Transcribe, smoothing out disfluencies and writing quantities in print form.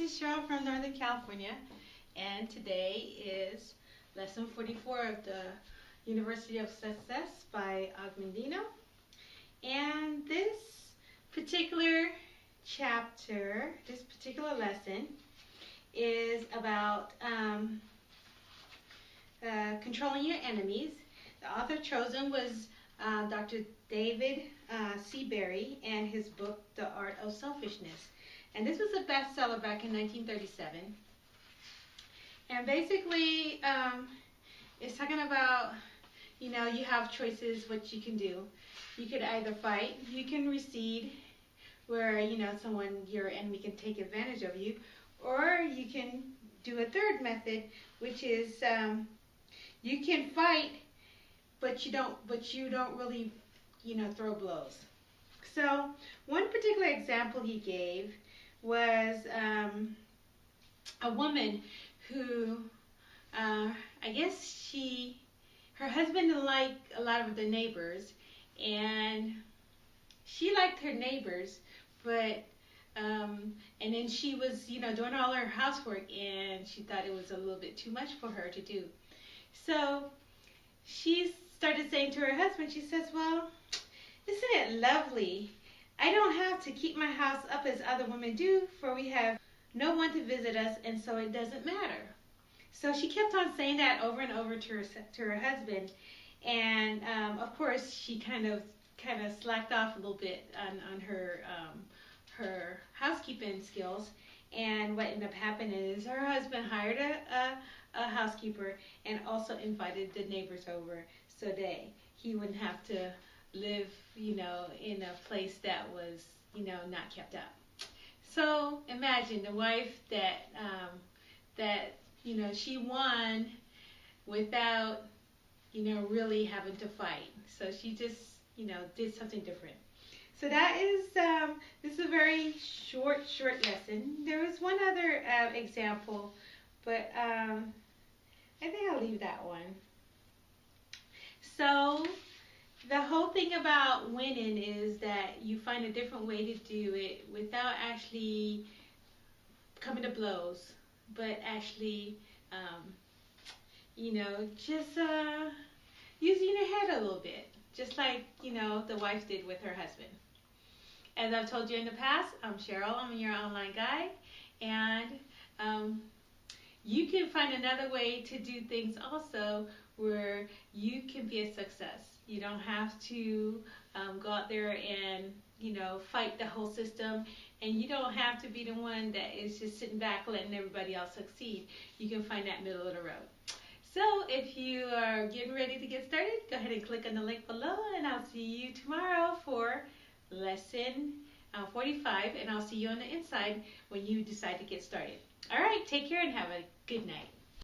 is Cheryl from Northern California, and today is lesson 44 of the University of Success by Og Mandino. And this particular chapter, this particular lesson, is about controlling your enemies. The author chosen was Dr. David Seabury and his book, The Art of Selfishness. And this was a bestseller back in 1937. And basically, it's talking about, you have choices what you can do. You could either fight, you can recede, where, your enemy can take advantage of you, or you can do a third method, which is you can fight, but you don't really, throw blows. So one particular example he gave was a woman who, I guess her husband didn't like a lot of the neighbors, and she liked her neighbors, but and then she was, doing all her housework, and she thought it was a little bit too much for her to do. So she started saying to her husband, she says, well, isn't it lovely? I don't have to keep my house up as other women do, for we have no one to visit us, and so it doesn't matter. So she kept on saying that over and over to her husband, and of course she kind of slacked off a little bit on her housekeeping skills. And what ended up happening is her husband hired a housekeeper and also invited the neighbors over, so that he wouldn't have to live, in a place that was, not kept up. So imagine the wife that she won without, really having to fight. So she just, did something different. So that is, this is a very short lesson. There was one other example, but I think I'll leave that one. So the whole thing about winning is that you find a different way to do it without actually coming to blows, but actually, just using your head a little bit, just like, the wife did with her husband. As I've told you in the past, I'm Cheryl, I'm your online guide, and you can find another way to do things also where you can be a success. You don't have to go out there and, fight the whole system, and you don't have to be the one that is just sitting back letting everybody else succeed. You can find that middle of the road. So if you are getting ready to get started, go ahead and click on the link below, and I'll see you tomorrow for lesson 45, and I'll see you on the inside when you decide to get started. All right, take care and have a good night.